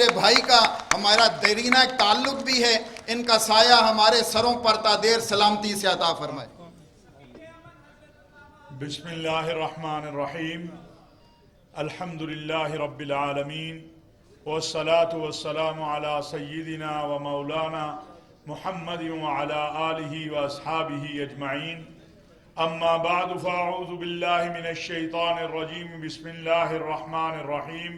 میرے بھائی کا ہمارا دیرینہ ایک تعلق بھی ہے، ان کا سایہ ہمارے سروں پر تا دیر سلامتی سے عطا فرمائے۔ بسم اللہ الرحمن الرحیم، الحمدللہ رب العالمین، والصلاة والسلام علی سیدنا و مولانا محمد وعلی آلہ واصحابہ اجمعین، اما بعد فاعوذ باللہ من الشیطان الرجیم، بسم اللہ الرحمن الرحیم،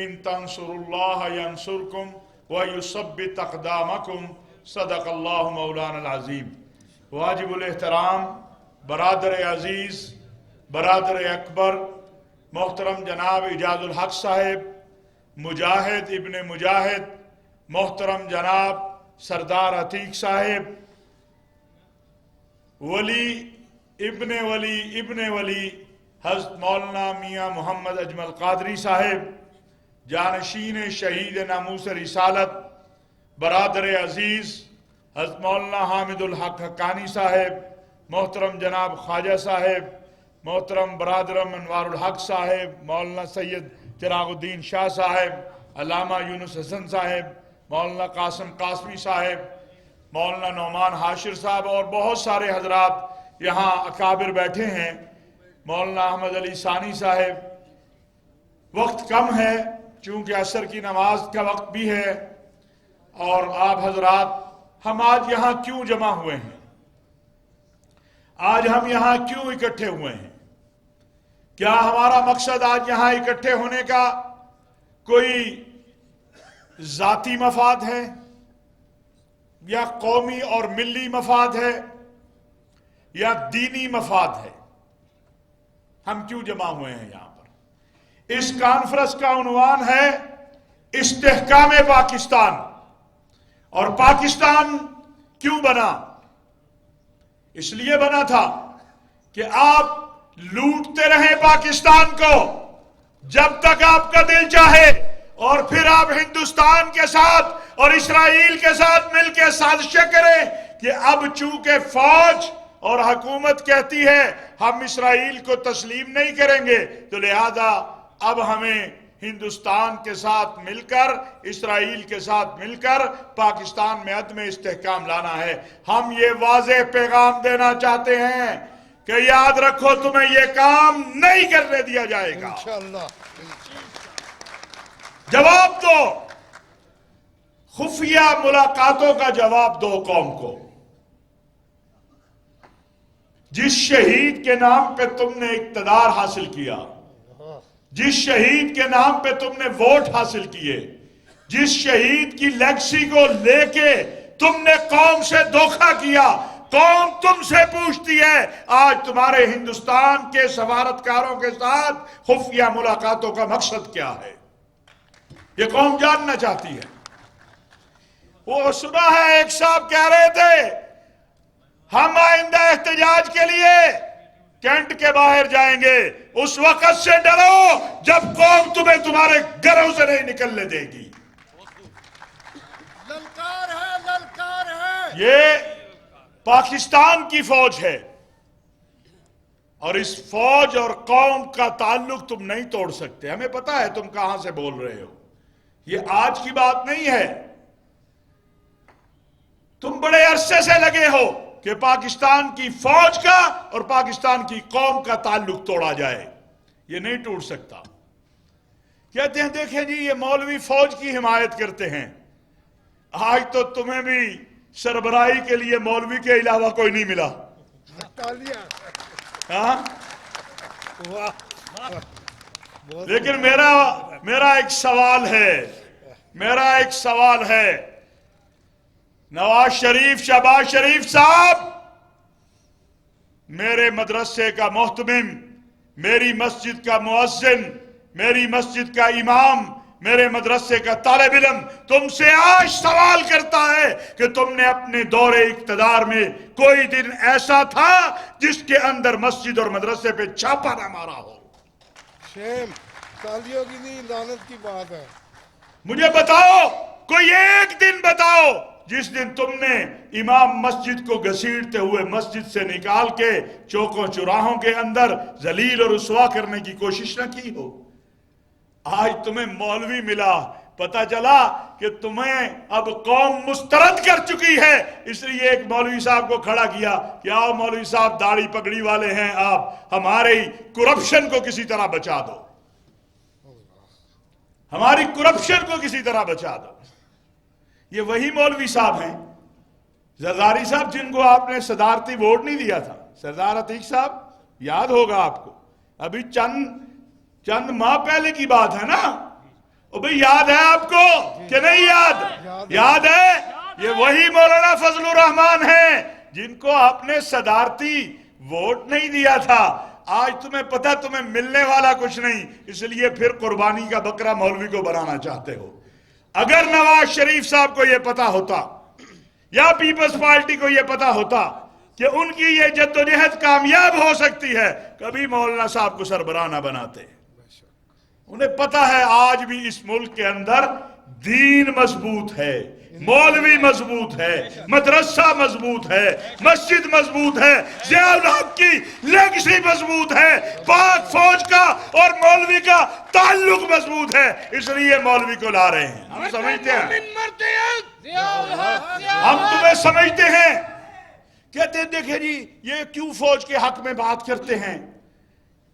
ان تنصروا اللہ ینصرکم ویثبت اقدامکم، صدق اللہ مولانا العظیم۔ واجب الاحترام برادر عزیز، برادر اکبر، محترم جناب اجاز الحق صاحب، مجاہد ابن مجاہد، محترم جناب سردار عتیق صاحب، ولی ابن ولی حضرت مولانا میاں محمد اجمل قادری صاحب، جانشین شہید ناموس رسالت، برادر عزیز حضرت مولانا حامد الحق حقانی صاحب، محترم جناب خواجہ صاحب، محترم برادرم انوار الحق صاحب، مولانا سید چراغ الدین شاہ صاحب، علامہ یونس حسن صاحب، مولانا قاسم قاسمی صاحب، مولانا نعمان حاشر صاحب، اور بہت سارے حضرات یہاں اکابر بیٹھے ہیں، مولانا احمد علی ثانی صاحب۔ وقت کم ہے چونکہ عصر کی نماز کا وقت بھی ہے، اور آپ حضرات، ہم آج یہاں کیوں جمع ہوئے ہیں؟ آج ہم یہاں کیوں اکٹھے ہوئے ہیں؟ کیا ہمارا مقصد آج یہاں اکٹھے ہونے کا کوئی ذاتی مفاد ہے یا قومی اور ملی مفاد ہے یا دینی مفاد ہے؟ ہم کیوں جمع ہوئے ہیں یہاں پر؟ اس کانفرنس کا عنوان ہے استحکام پاکستان۔ اور پاکستان کیوں بنا؟ اس لیے بنا تھا کہ آپ لوٹتے رہیں پاکستان کو جب تک آپ کا دل چاہے، اور پھر آپ ہندوستان کے ساتھ اور اسرائیل کے ساتھ مل کے سازشیں کریں کہ اب چونکہ فوج اور حکومت کہتی ہے ہم اسرائیل کو تسلیم نہیں کریں گے، تو لہذا اب ہمیں ہندوستان کے ساتھ مل کر، اسرائیل کے ساتھ مل کر پاکستان میں عدم استحکام لانا ہے۔ ہم یہ واضح پیغام دینا چاہتے ہیں کہ یاد رکھو تمہیں یہ کام نہیں کرنے دیا جائے گا۔ انشاءاللہ۔ جواب دو، خفیہ ملاقاتوں کا جواب دو قوم کو۔ جس شہید کے نام پہ تم نے اقتدار حاصل کیا، جس شہید کے نام پہ تم نے ووٹ حاصل کیے، جس شہید کی لیگسی کو لے کے تم نے قوم سے دھوکہ کیا، قوم تم سے پوچھتی ہے آج تمہارے ہندوستان کے سفارتکاروں کے ساتھ خفیہ ملاقاتوں کا مقصد کیا ہے؟ یہ قوم جاننا چاہتی ہے۔ وہ سنا ہے ایک صاحب کہہ رہے تھے ہم آئندہ احتجاج کے لیے کینٹ کے باہر جائیں گے، اس وقت سے ڈرو جب قوم تمہیں تمہارے گھروں سے نہیں نکلنے دے گی۔ للکار ہے، للکار ہے۔ یہ پاکستان کی فوج ہے، اور اس فوج اور قوم کا تعلق تم نہیں توڑ سکتے۔ ہمیں پتا ہے تم کہاں سے بول رہے ہو، یہ آج کی بات نہیں ہے۔ تم بڑے عرصے سے لگے ہو کہ پاکستان کی فوج کا اور پاکستان کی قوم کا تعلق توڑا جائے، یہ نہیں ٹوٹ سکتا۔ کہتے ہیں دیکھیں جی یہ مولوی فوج کی حمایت کرتے ہیں، آج تو تمہیں بھی سربراہی کے لیے مولوی کے علاوہ کوئی نہیں ملا۔ ہاں؟ لیکن میرا ایک سوال ہے، نواز شریف، شہباز شریف صاحب، میرے مدرسے کا محتمم، میری مسجد کا مؤذن، میری مسجد کا امام، میرے مدرسے کا طالب علم تم سے آج سوال کرتا ہے کہ تم نے اپنے دور اقتدار میں کوئی دن ایسا تھا جس کے اندر مسجد اور مدرسے پہ چھاپا نہ مارا ہو؟ شیم، تالیوں کی نہیں لعنت کی بات ہے۔ مجھے بتاؤ، کوئی ایک دن بتاؤ جس دن تم نے امام مسجد کو گھسیٹتے ہوئے مسجد سے نکال کے چوکوں چوراہوں کے اندر ذلیل اور رسوا کرنے کی کوشش نہ کی ہو۔ آج تمہیں مولوی ملا، پتہ چلا کہ تمہیں اب قوم مسترد کر چکی ہے، اس لیے ایک مولوی صاحب کو کھڑا کیا کہ آؤ مولوی صاحب داڑھی پگڑی والے ہیں آپ، ہمارے کرپشن کو کسی طرح بچا دو، ہماری کرپشن کو کسی طرح بچا دو۔ یہ وہی مولوی صاحب ہیں زرداری صاحب جن کو آپ نے صدارتی ووٹ نہیں دیا تھا، سردار عتیق صاحب، یاد ہوگا آپ کو، ابھی چند ماہ پہلے کی بات ہے نا، بھئی یاد ہے آپ کو کہ نہیں یاد؟ یاد ہے؟ یہ وہی مولانا فضل الرحمان ہیں جن کو آپ نے صدارتی ووٹ نہیں دیا تھا۔ آج تمہیں پتہ تمہیں ملنے والا کچھ نہیں، اس لیے پھر قربانی کا بکرا مولوی کو بنانا چاہتے ہو۔ اگر نواز شریف صاحب کو یہ پتا ہوتا یا پیپلز پارٹی کو یہ پتا ہوتا کہ ان کی یہ جدوجہد کامیاب ہو سکتی ہے، کبھی مولانا صاحب کو سربراہ نہ بناتے۔ انہیں پتا ہے آج بھی اس ملک کے اندر دین مضبوط ہے، مولوی مضبوط ہے، مدرسہ مضبوط ہے، مسجد مضبوط ہے، ضیاء الحق کی لیگسی مضبوط ہے، پاک فوج کا اور مولوی کا تعلق مضبوط ہے، اس لیے مولوی کو لا رہے ہیں۔ ہم سمجھتے ہیں، ہم تمہیں سمجھتے ہیں، کہتے ہیں دیکھیں جی یہ کیوں فوج کے حق میں بات کرتے ہیں؟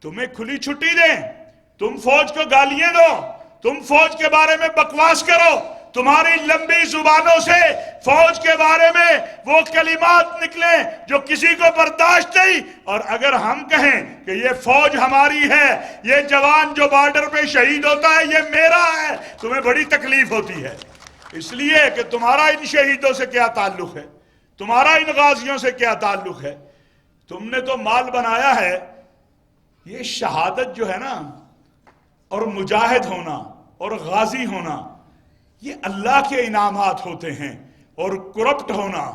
تمہیں کھلی چھٹی دیں، تم فوج کو گالیاں دو، تم فوج کے بارے میں بکواس کرو، تمہاری لمبی زبانوں سے فوج کے بارے میں وہ کلمات نکلیں جو کسی کو برداشت نہیں، اور اگر ہم کہیں کہ یہ فوج ہماری ہے، یہ جوان جو بارڈر پہ شہید ہوتا ہے یہ میرا ہے، تمہیں بڑی تکلیف ہوتی ہے، اس لیے کہ تمہارا ان شہیدوں سے کیا تعلق ہے، تمہارا ان غازیوں سے کیا تعلق ہے؟ تم نے تو مال بنایا ہے۔ یہ شہادت جو ہے نا، اور مجاہد ہونا اور غازی ہونا، یہ اللہ کے انعامات ہوتے ہیں، اور کرپٹ ہونا،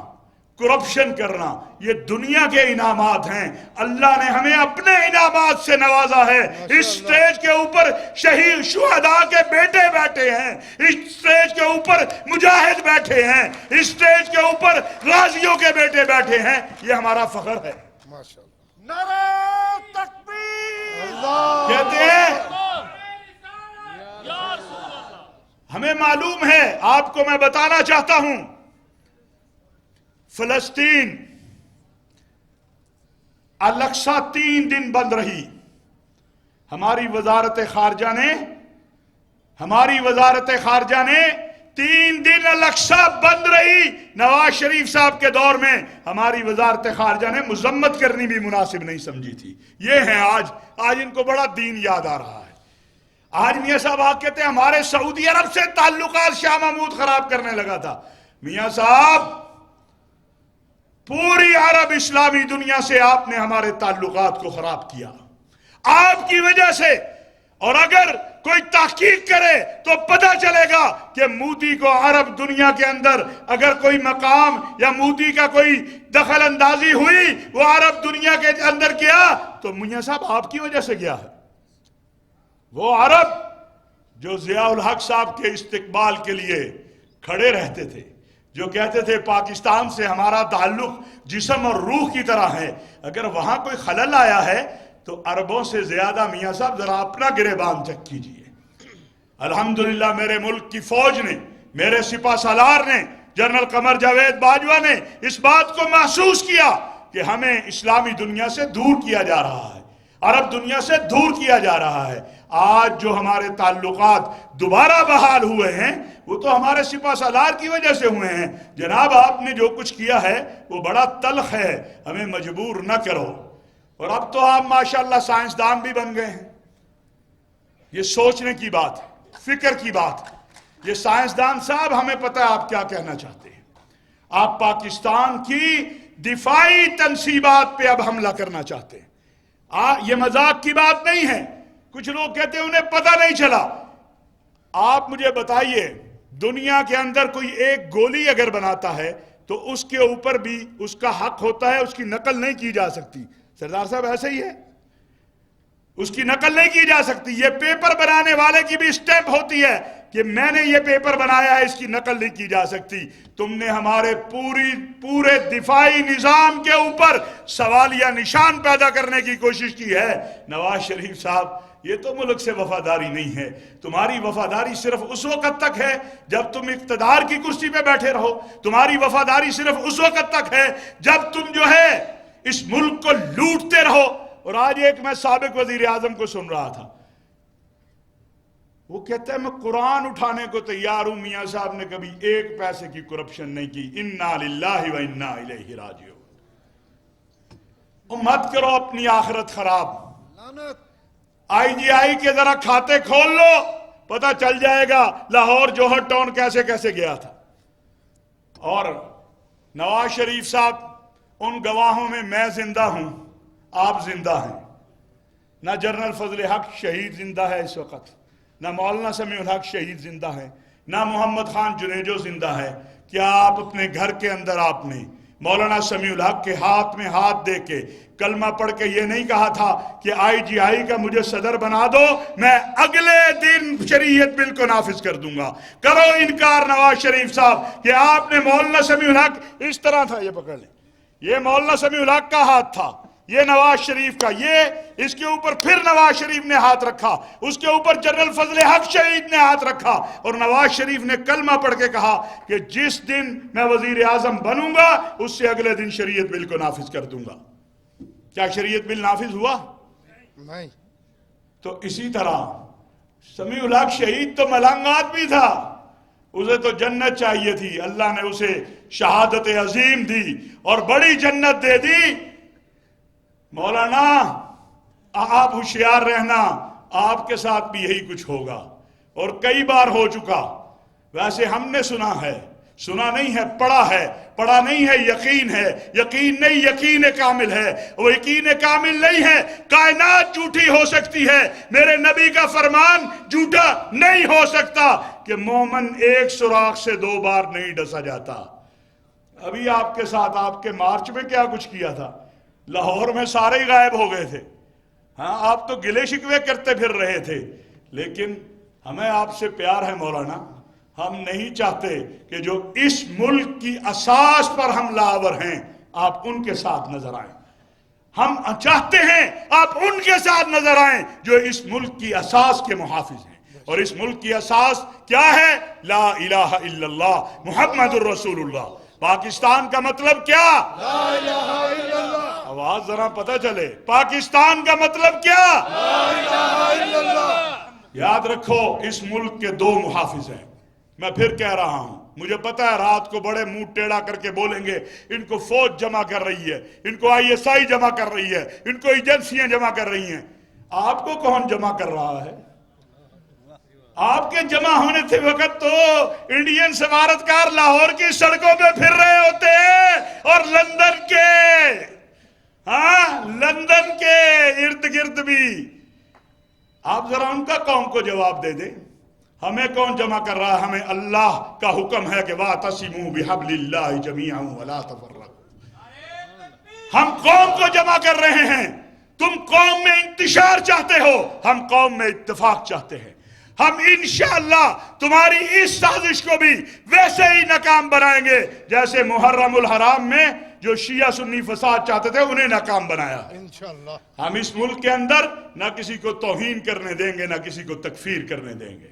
کرپشن کرنا، یہ دنیا کے انعامات ہیں۔ اللہ نے ہمیں اپنے انعامات سے نوازا ہے۔ اس سٹیج کے اوپر شہید شہداء کے بیٹے بیٹھے ہیں، اس سٹیج کے اوپر مجاہد بیٹھے ہیں، اس سٹیج کے اوپر غازیوں کے بیٹے بیٹھے ہیں، یہ ہمارا فخر ہے۔ نعرہ تکبیر! کہتے ہیں ہمیں معلوم ہے، آپ کو میں بتانا چاہتا ہوں، فلسطین الاقصی 3 دن بند رہی۔ ہماری وزارت خارجہ نے 3 دن الاقصی بند رہی۔ نواز شریف صاحب کے دور میں ہماری وزارت خارجہ نے مذمت کرنی بھی مناسب نہیں سمجھی تھی۔ یہ ہیں آج ان کو بڑا دین یاد آ رہا ہے۔ آج میاں صاحب آپ کہتے ہیں ہمارے سعودی عرب سے تعلقات شاہ محمود خراب کرنے لگا تھا۔ میاں صاحب، پوری عرب اسلامی دنیا سے آپ نے ہمارے تعلقات کو خراب کیا، آپ کی وجہ سے۔ اور اگر کوئی تحقیق کرے تو پتہ چلے گا کہ مودی کو عرب دنیا کے اندر اگر کوئی مقام یا مودی کا کوئی دخل اندازی ہوئی وہ عرب دنیا کے اندر کیا تو میاں صاحب آپ کی وجہ سے کیا ہے۔ وہ عرب جو ضیاء الحق صاحب کے استقبال کے لیے کھڑے رہتے تھے، جو کہتے تھے پاکستان سے ہمارا تعلق جسم اور روح کی طرح ہے، اگر وہاں کوئی خلل آیا ہے تو عربوں سے زیادہ میاں صاحب ذرا اپنا گریبان چیک کیجئے۔ الحمدللہ میرے ملک کی فوج نے، میرے سپہ سالار نے، جنرل قمر جاوید باجوہ نے اس بات کو محسوس کیا کہ ہمیں اسلامی دنیا سے دور کیا جا رہا ہے، عرب دنیا سے دور کیا جا رہا ہے۔ آج جو ہمارے تعلقات دوبارہ بحال ہوئے ہیں وہ تو ہمارے سپہ سالار کی وجہ سے ہوئے ہیں۔ جناب آپ نے جو کچھ کیا ہے وہ بڑا تلخ ہے، ہمیں مجبور نہ کرو۔ اور اب تو آپ ماشاءاللہ سائنسدان بھی بن گئے ہیں۔ یہ سوچنے کی بات ہے، فکر کی بات ہے۔ یہ سائنسدان صاحب ہمیں پتہ ہے آپ کیا کہنا چاہتے ہیں۔ آپ پاکستان کی دفاعی تنصیبات پہ اب حملہ کرنا چاہتے ہیں۔ یہ مذاق کی بات نہیں ہے۔ کچھ لوگ کہتے ہیں انہیں پتہ نہیں چلا۔ آپ مجھے بتائیے، دنیا کے اندر کوئی ایک گولی اگر بناتا ہے تو اس کے اوپر بھی اس کا حق ہوتا ہے، اس کی نقل نہیں کی جا سکتی۔ سردار صاحب ایسے ہی ہے، اس کی نقل نہیں کی جا سکتی۔ یہ پیپر بنانے والے کی بھی اسٹیمپ ہوتی ہے کہ میں نے یہ پیپر بنایا ہے، اس کی نقل نہیں کی جا سکتی۔ تم نے ہمارے پورے دفاعی نظام کے اوپر سوالیہ نشان پیدا کرنے کی کوشش کی ہے۔ نواز شریف صاحب یہ تو ملک سے وفاداری نہیں ہے. تمہاری وفاداری صرف اس وقت تک ہے جب تم اقتدار کی کرسی پہ بیٹھے رہو. تمہاری وفاداری صرف اس وقت تک ہے جب تم جو ہے اس ملک کو لوٹتے رہو. اور آج ایک میں سابق وزیر اعظم کو سن رہا تھا, وہ کہتا ہے میں قرآن اٹھانے کو تیار ہوں, میاں صاحب نے کبھی ایک پیسے کی کرپشن نہیں کی. انا للہ و انا الیہ راجعون. مت کرو اپنی آخرت خراب. لعنت. IGI کے ذرا کھاتے کھول لو, پتہ چل جائے گا لاہور جوہر ٹاؤن کیسے کیسے گیا تھا. اور نواز شریف صاحب, ان گواہوں میں میں زندہ ہوں, آپ زندہ ہیں. نہ جنرل فضل حق شہید زندہ ہے اس وقت, نہ مولانا سمیع الحق شہید زندہ ہے, نہ محمد خان جنیجو زندہ ہے. کیا آپ اپنے گھر کے اندر آپ نے مولانا سمیع الحق کے ہاتھ میں ہاتھ دے کے کلمہ پڑھ کے یہ نہیں کہا تھا کہ IGI کا مجھے صدر بنا دو, میں اگلے دن شریعت بل کو نافذ کر دوں گا؟ کرو انکار نواز شریف صاحب کہ آپ نے مولانا سمیع الحق اس طرح تھا, یہ پکڑ لیں, یہ مولانا سمیع الحق کا ہاتھ تھا, یہ نواز شریف کا, یہ اس کے اوپر پھر نواز شریف نے ہاتھ رکھا, اس کے اوپر جنرل فضل حق شہید نے ہاتھ رکھا, اور نواز شریف نے کلمہ پڑھ کے کہا کہ جس دن میں وزیر اعظم بنوں گا اس سے اگلے دن شریعت بل کو نافذ کر دوں گا. کیا شریعت بل نافذ ہوا؟ نہیں. تو اسی طرح سمیع الحق شہید تو ملنگات بھی تھا, اسے تو جنت چاہیے تھی, اللہ نے اسے شہادت عظیم دی اور بڑی جنت دے دی. مولانا آپ ہوشیار رہنا, آپ کے ساتھ بھی یہی کچھ ہوگا, اور کئی بار ہو چکا. ویسے ہم نے سنا ہے, سنا نہیں ہے, پڑھا ہے, پڑھا نہیں ہے, یقین ہے, یقین نہیں یقین کامل ہے. وہ یقین کامل نہیں ہے, کائنات جھوٹی ہو سکتی ہے, میرے نبی کا فرمان جھوٹا نہیں ہو سکتا کہ مومن ایک سوراخ سے 2 بار نہیں ڈسا جاتا. ابھی آپ کے ساتھ آپ کے مارچ میں کیا کچھ کیا تھا, لاہور میں سارے ہی غائب ہو گئے تھے. ہاں آپ تو گلے شکوے کرتے پھر رہے تھے, لیکن ہمیں آپ سے پیار ہے مولانا. ہم نہیں چاہتے کہ جو اس ملک کی اساس پر حملہ آور ہیں آپ ان کے ساتھ نظر آئیں. ہم چاہتے ہیں آپ ان کے ساتھ نظر آئیں جو اس ملک کی اساس کے محافظ ہیں. اور اس ملک کی اساس کیا ہے؟ لا الہ الا اللہ محمد الرسول اللہ. پاکستان کا مطلب کیا؟ لا الہ الا اللہ. آواز ذرا پتہ چلے, پاکستان کا مطلب کیا؟ لا الہ الا اللہ. یاد رکھو اس ملک کے 2 محافظ ہیں. میں پھر کہہ رہا ہوں, مجھے پتہ ہے رات کو بڑے منہ ٹیڑھا کر کے بولیں گے ان کو فوج جمع کر رہی ہے, ان کو ISI جمع کر رہی ہے, ان کو ایجنسیاں جمع کر رہی ہیں. آپ کو کون جمع کر رہا ہے؟ آپ کے جمع ہونے تھے وقت تو انڈین سفارتکار لاہور کی سڑکوں پہ پھر رہے ہوتے ہیں, اور لندن کے ارد گرد بھی. آپ ذرا ان کا قوم کو جواب دے دیں. ہمیں کون جمع کر رہا ہے؟ ہمیں اللہ کا حکم ہے کہ وَاعْتَصِمُوا بِحَبْلِ اللَّهِ جَمِيعًا وَلَا تَفَرَّقُوا. ہم قوم کو جمع کر رہے ہیں. تم قوم میں انتشار چاہتے ہو, ہم قوم میں اتفاق چاہتے ہیں. ہم انشاءاللہ تمہاری اس سازش کو بھی ویسے ہی ناکام بنائیں گے جیسے محرم الحرام میں جو شیعہ سنی فساد چاہتے تھے انہیں ناکام بنایا. انشاءاللہ ہم اس ملک کے اندر نہ کسی کو توہین کرنے دیں گے, نہ کسی کو تکفیر کرنے دیں گے.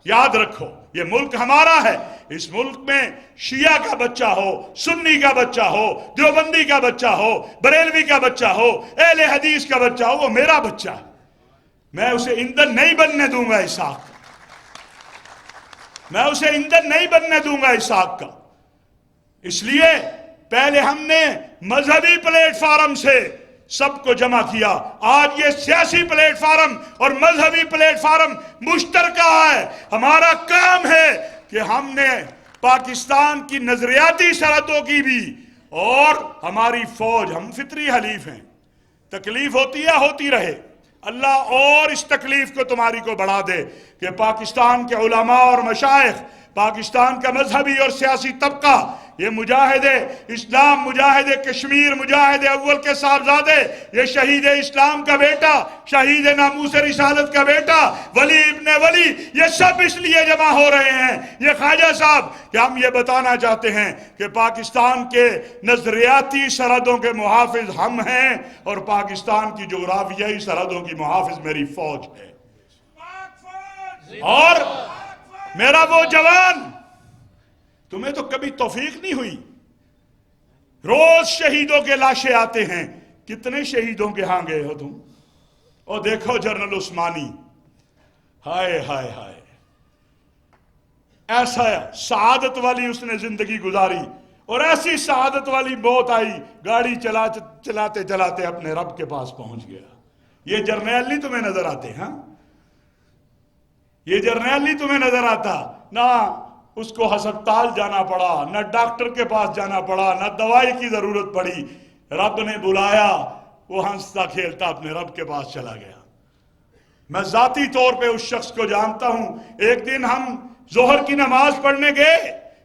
یاد رکھو یہ ملک ہمارا ہے. اس ملک میں شیعہ کا بچہ ہو, سنی کا بچہ ہو, دیوبندی کا بچہ ہو, بریلوی کا بچہ ہو, اہل حدیث کا بچہ ہو, وہ میرا بچہ ہے. میں اسے ایندھن نہیں بننے دوں گا اس آگ کا. میں اسے ایندھن نہیں بننے دوں گا اس آگ کا. اس لیے پہلے ہم نے مذہبی پلیٹ فارم سے سب کو جمع کیا. آج یہ سیاسی پلیٹ فارم اور مذہبی پلیٹ فارم مشترکہ ہے. ہمارا کام ہے کہ ہم نے پاکستان کی نظریاتی سرحدوں کی بھی, اور ہماری فوج, ہم فطری حلیف ہیں. تکلیف ہوتی ہے, ہوتی رہے. اللہ اور اس تکلیف کو تمہاری کو بڑھا دے کہ پاکستان کے علماء اور مشائخ, پاکستان کا مذہبی اور سیاسی طبقہ، یہ مجاہد اسلام، مجاہد کشمیر، مجاہد اول کے صاحبزادے، یہ شہید اسلام کا بیٹا، شہید ناموس رسالت کا بیٹا، ولی ابن ولی، یہ سب اس لیے جمع ہو رہے ہیں یہ خواجہ صاحب کہ ہم یہ بتانا چاہتے ہیں کہ پاکستان کے نظریاتی سرحدوں کے محافظ ہم ہیں اور پاکستان کی جغرافیائی سرحدوں کی محافظ میری فوج ہے۔ اور میرا وہ جوان، تمہیں تو کبھی توفیق نہیں ہوئی، روز شہیدوں کے لاشیں آتے ہیں، کتنے شہیدوں کے ہاں گئے ہو تم؟ اور دیکھو جنرل عثمانی، ہائے ہائے ہائے، ایسا سعادت والی اس نے زندگی گزاری اور ایسی سعادت والی موت آئی، گاڑی چلاتے چلاتے اپنے رب کے پاس پہنچ گیا۔ یہ جرنیل نہیں تمہیں نظر آتے؟ ہاں، یہ جرنیل نہیں تمہیں نظر آتا؟ نہ اس کو ہسپتال جانا پڑا، نہ ڈاکٹر کے پاس جانا پڑا، نہ دوائی کی ضرورت پڑی، رب نے بلایا، وہ ہنستا کھیلتا اپنے رب کے پاس چلا گیا۔ میں ذاتی طور پہ اس شخص کو جانتا ہوں۔ ایک دن ہم ظہر کی نماز پڑھنے گئے،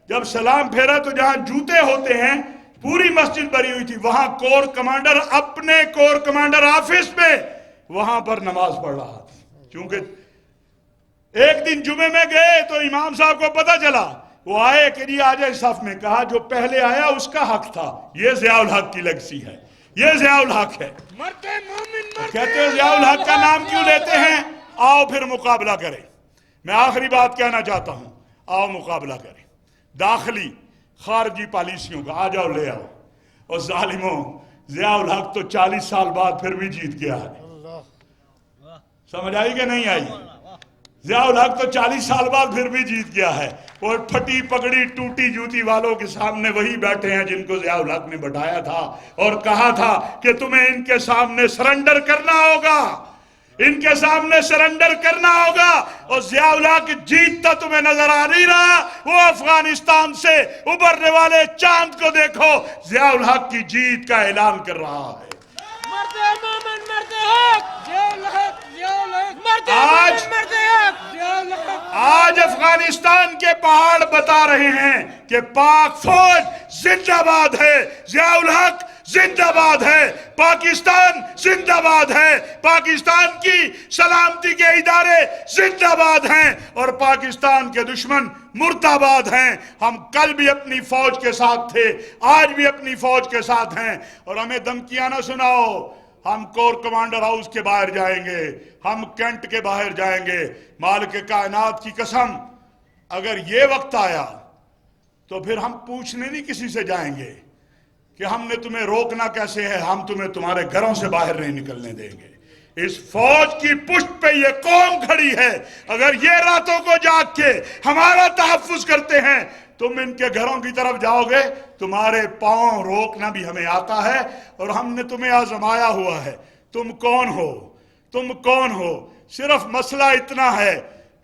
جب سلام پھیرا تو جہاں جوتے ہوتے ہیں پوری مسجد بھری ہوئی تھی، وہاں کور کمانڈر اپنے کور کمانڈر آفس میں وہاں پر نماز پڑھ رہا تھا۔ چونکہ ایک دن جمعے میں گئے تو امام صاحب کو پتہ چلا، وہ آئے کہ جی آ جائے صف میں، کہا جو پہلے آیا اس کا حق تھا، یہ ضیاء الحق کی لیگسی ہے، یہ ضیاء الحق ہے۔ کہتے ہیں ضیاء الحق کا نام کیوں لیتے ہیں؟ آؤ پھر مقابلہ کریں۔ میں آخری بات کہنا چاہتا ہوں، آؤ مقابلہ کریں داخلی خارجی پالیسیوں کا، آ جاؤ لے آؤ۔ اور ظالموں، ضیاء الحق تو 40 سال بعد پھر بھی جیت گیا ہے۔ سمجھ آئی کہ نہیں آئی؟ ضیاء الحق تو 40 سال بعد پھر بھی جیت گیا ہے۔ اور پھٹی پگڑی ٹوٹی جوتی والوں کے سامنے وہی بیٹھے ہیں جن کو ضیاء الحق نے بٹھایا تھا اور کہا تھا کہ تمہیں ان کے سامنے سرنڈر کرنا ہوگا، ان کے سامنے سرنڈر کرنا ہوگا۔ اور ضیاء الحق جیتتا تمہیں نظر آ نہیں رہا؟ وہ افغانستان سے ابھرنے والے چاند کو دیکھو، ضیاء الحق کی جیت کا اعلان کر رہا ہے۔ آج افغانستان کے پہاڑ بتا رہے ہیں کہ پاک فوج زندہ باد ہے، ضیاء الحق زندہ باد ہے، پاکستان زندہ باد ہے، پاکستان کی سلامتی کے ادارے زندہ باد ہیں اور پاکستان کے دشمن مرداباد ہیں۔ ہم کل بھی اپنی فوج کے ساتھ تھے، آج بھی اپنی فوج کے ساتھ ہیں، اور ہمیں دھمکیاں نہ سناؤ۔ ہم کور کمانڈر ہاؤس کے باہر جائیں گے، ہم کینٹ کے باہر جائیں گے، مالک کائنات کی قسم، اگر یہ وقت آیا تو پھر ہم پوچھنے نہیں کسی سے جائیں گے کہ ہم نے تمہیں روکنا کیسے ہے، ہم تمہیں تمہارے گھروں سے باہر نہیں نکلنے دیں گے۔ اس فوج کی پشت پہ یہ قوم کھڑی ہے، اگر یہ راتوں کو جاگ کے ہمارا تحفظ کرتے ہیں، تم ان کے گھروں کی طرف جاؤ گے، تمہارے پاؤں روکنا بھی ہمیں آتا ہے اور ہم نے تمہیں آزمایا ہوا ہے۔ تم کون ہو؟ تم کون ہو؟ صرف مسئلہ اتنا ہے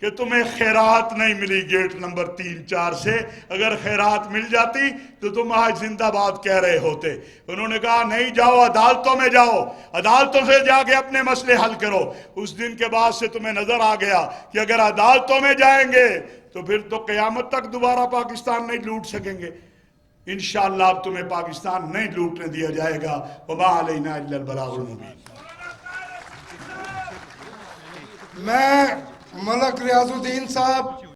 کہ تمہیں خیرات نہیں ملی گیٹ نمبر 3-4 سے، اگر خیرات مل جاتی تو تم آج زندہ باد کہہ رہے ہوتے۔ انہوں نے کہا نہیں، جاؤ عدالتوں میں جاؤ، عدالتوں سے جا کے اپنے مسئلے حل کرو۔ اس دن کے بعد سے تمہیں نظر آ گیا کہ اگر عدالتوں میں جائیں گے تو پھر تو قیامت تک دوبارہ پاکستان نہیں لوٹ سکیں گے۔ انشاءاللہ اب تمہیں پاکستان نہیں لوٹنے دیا جائے گا۔ وما علینا الا البلاغ المبین۔ میں ملک ریاض الدین صاحب